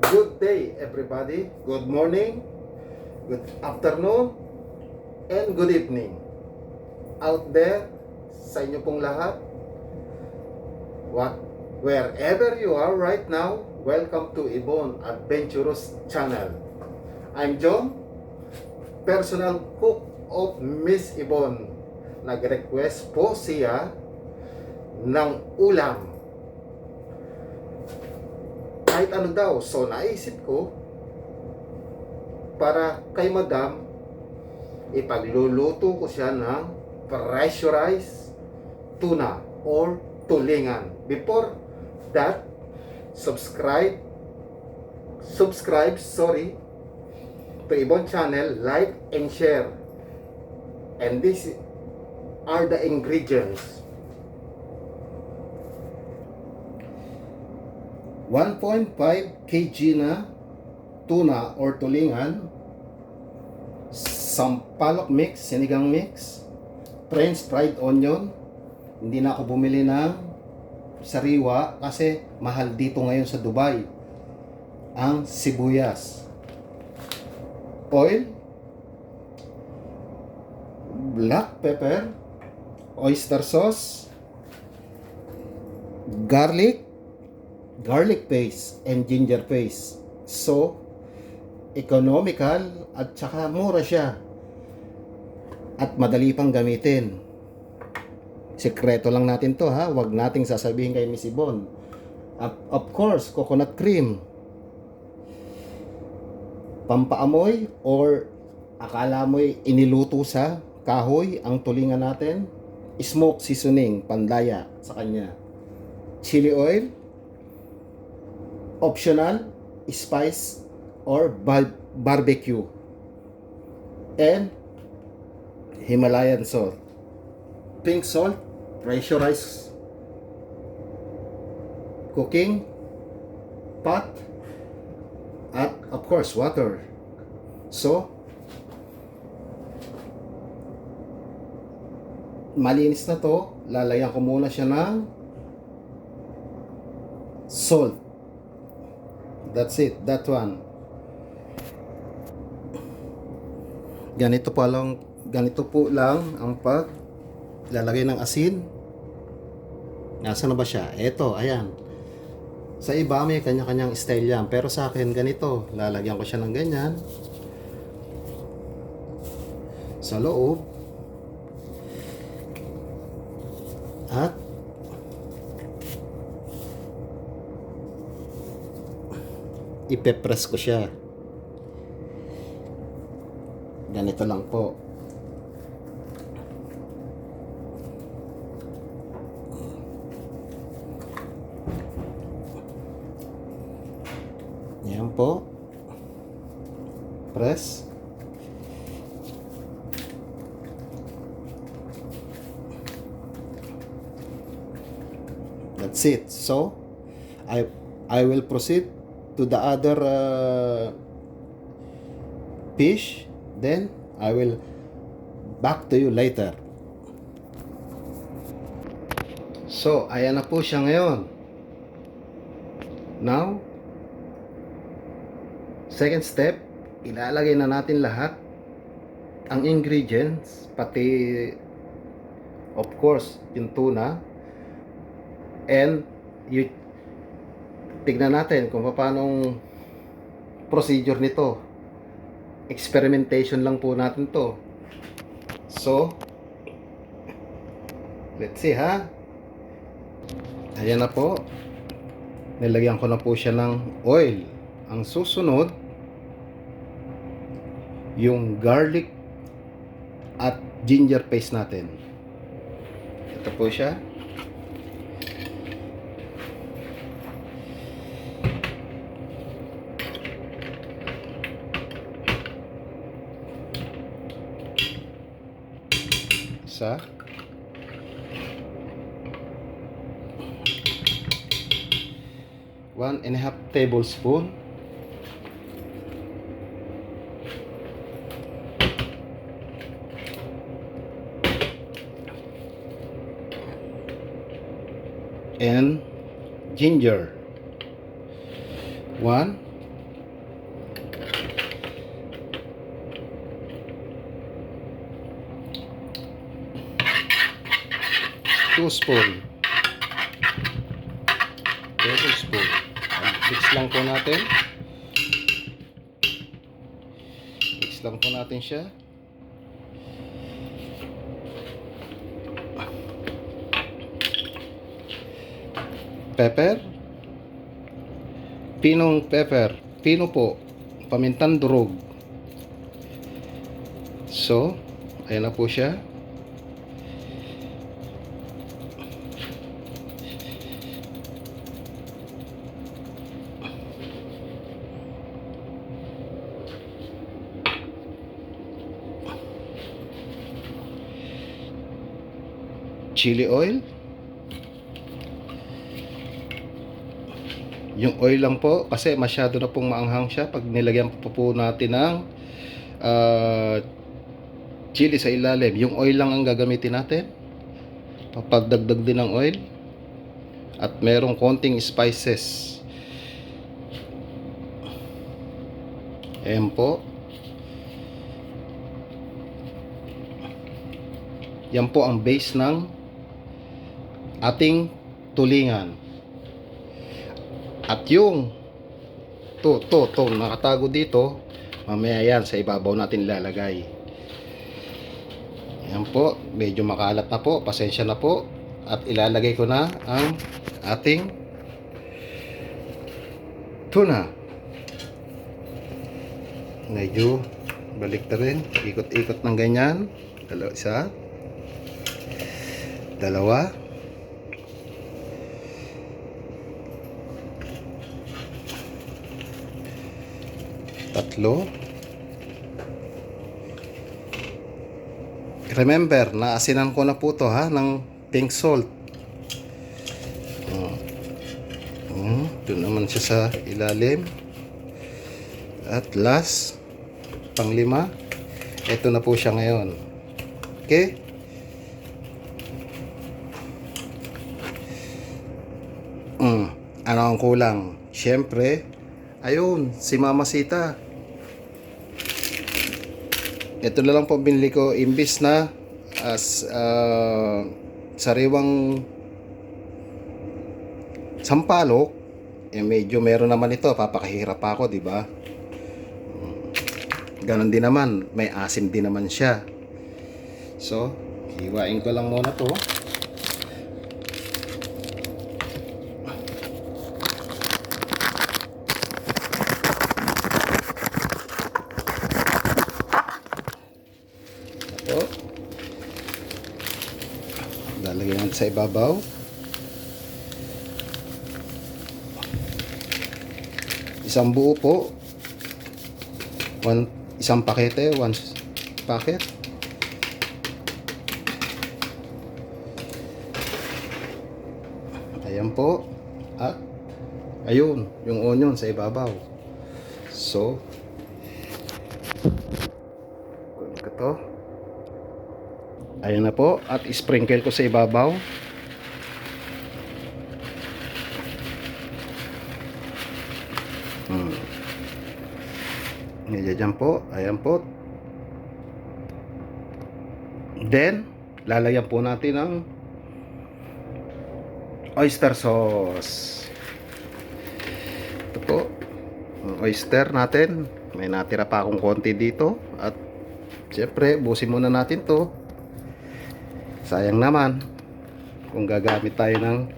Good day, everybody. Good morning, good afternoon, and good evening. Out there, sa inyo pong lahat, wherever you are right now, welcome to Ibon Adventurous Channel. I'm John, personal cook of Miss Ibon. Nag-request po siya ng ulam. Kahit ano daw. So naisip ko, para kay madam, ipagluluto ko siya ng pressurized tuna or tulingan. Before that, subscribe to Ibon channel, like and share. And these are the ingredients. 1.5 kg na tuna or tulingan, sampalok mix, sinigang mix, French fried onion. Hindi na ako bumili ng sariwa kasi mahal dito ngayon sa Dubai ang sibuyas, oil, black pepper, oyster sauce, garlic paste, and ginger paste. So, economical at saka mura siya. At madali pang gamitin. Sekreto lang natin to ha. Huwag nating sasabihin kay Miss Ibon. Of course, coconut cream. Pampaamoy or akala mo'y iniluto sa kahoy ang tulingan natin. Smoke seasoning, pandaya sa kanya. Chili oil. Optional, spice or barbecue, and Himalayan salt, pink salt, pressurized cooking pot, at of course water. So malinis na to, lalayan ko muna siya ng salt. That's it, that one. Ganito po lang ang lalagay ng asin. Nasaan na ba siya? Eto, ayan. Sa iba may kanya-kanyang style yan, pero sa akin ganito. Lalagyan ko siya ng ganyan sa loob. At ipepress ko siya. Ganito lang po. Yan po. Press. That's it. So, I will proceed to the other fish, then I will back to you later. So ayan na po siya ngayon. Now, second step, ilalagay na natin lahat ang ingredients, pati of course yung tuna, and tignan natin kung paanong procedure nito. Experimentation lang po natin to. So, let's see ha. Ayan na po. Nilagyan ko na po siya ng oil. Ang susunod, yung garlic at ginger paste natin. Ito po siya. Isa, 1.5 tablespoon, and ginger 1 2 spoon. Tablespoon. Mix lang po natin. Mix lang po natin siya. Pepper. Pinong pepper. Pino po. Pamintang durog. So, ayan na po siya. Chili oil. Yung oil lang po kasi masyado na pong maanghang siya pag nilagyan po natin ng chili sa ilalim. Yung oil lang ang gagamitin natin. Papagdagdag din ng oil. At merong konting spices. Ayan po. Yan po ang base ng ating tulingan. At yung to nakatago dito, mamaya yan sa ibabaw natin ilalagay. Yan po, medyo makalat na po, pasensya na po. At ilalagay ko na ang ating tuna. Medyo balik na rin, ikot-ikot ng ganyan. Isa, dalawa, tatlo. Remember, naasinan ko na po to ha ng pink salt. Doon naman siya sa ilalim. At last, pang-5, ito na po siya ngayon. Okay? Ano ang kulang? Siyempre, ayun, si Mama Sita. Ito na lang po binili ko, imbis na sariwang sampalok, medyo meron naman ito, papakahirap pa ako, di ba? Ganon din naman, may asim din naman siya. So, hiwain ko lang muna to. Lalagyan natin sa ibabaw. Isang buo po. Isang pakete, 1 packet. Ayan po. At ayun, yung onion sa ibabaw. So, kunin ko to. Ayan na po. At sprinkle ko sa ibabaw. Dyan po. Ayan po. Then, lalagyan po natin ng oyster sauce. Ito po. Oyster natin. May natira pa akong konti dito. At syempre, busin muna natin to. Sayang naman kung gagamit tayo ng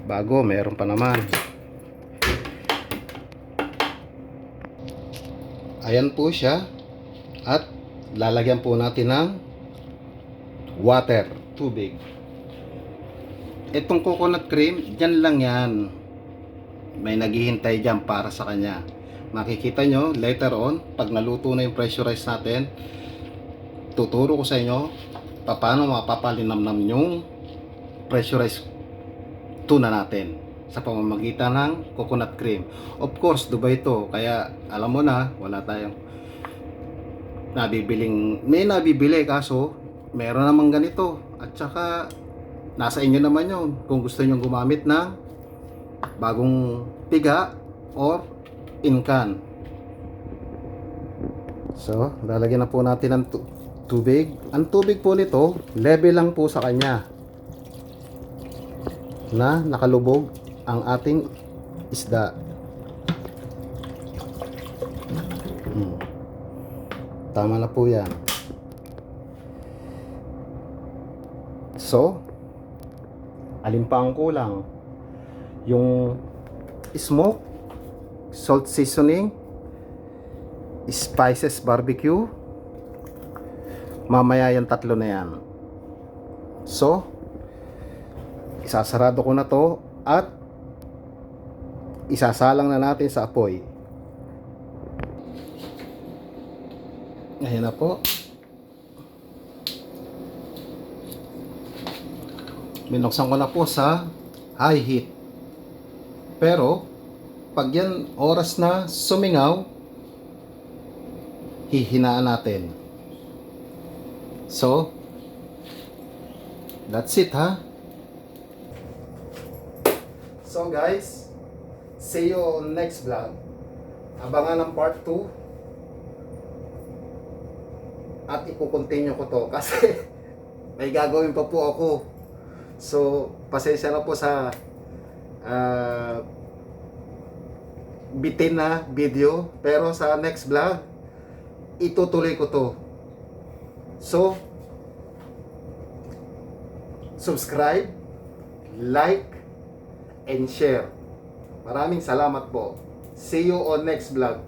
bago, meron pa naman. Ayan po siya. At lalagyan po natin ng water, tubig. Itong coconut cream, dyan lang yan. May naghihintay dyan para sa kanya. Makikita nyo later on, pag naluto na yung pressurized natin, tuturo ko sa inyo paano mapapalinamnam yung pressurized tuna natin sa pamamagitan ng coconut cream. Of course, Dubai ito, kaya alam mo na, wala tayong nabibiling, may nabibili kaso meron namang ganito. At saka nasa inyo naman yun kung gusto nyo gumamit ng bagong piga or in can. So, lalagyan na po natin ng tubig. Ang tubig po nito, level lang po sa kanya. na nakalubog ang ating isda. Tama na po yan. So, alin pa ang kulang? Yung smoke, salt seasoning, spices barbecue. Mamaya yung tatlo na yan. So, isasarado ko na to at isasalang na natin sa apoy. Ayan na po. Binuksan ko na po sa high heat. Pero, pag yan oras na sumingaw, hihinaan natin. So, that's it ha. So guys, see you on next vlog. Abangan ng part 2. At ipo-continue ko to kasi may gagawin pa po ako. So, pasensya na po sa bitin na video. Pero sa next vlog, itutuloy ko to. So, subscribe, like, and share. Maraming salamat po. See you on next vlog.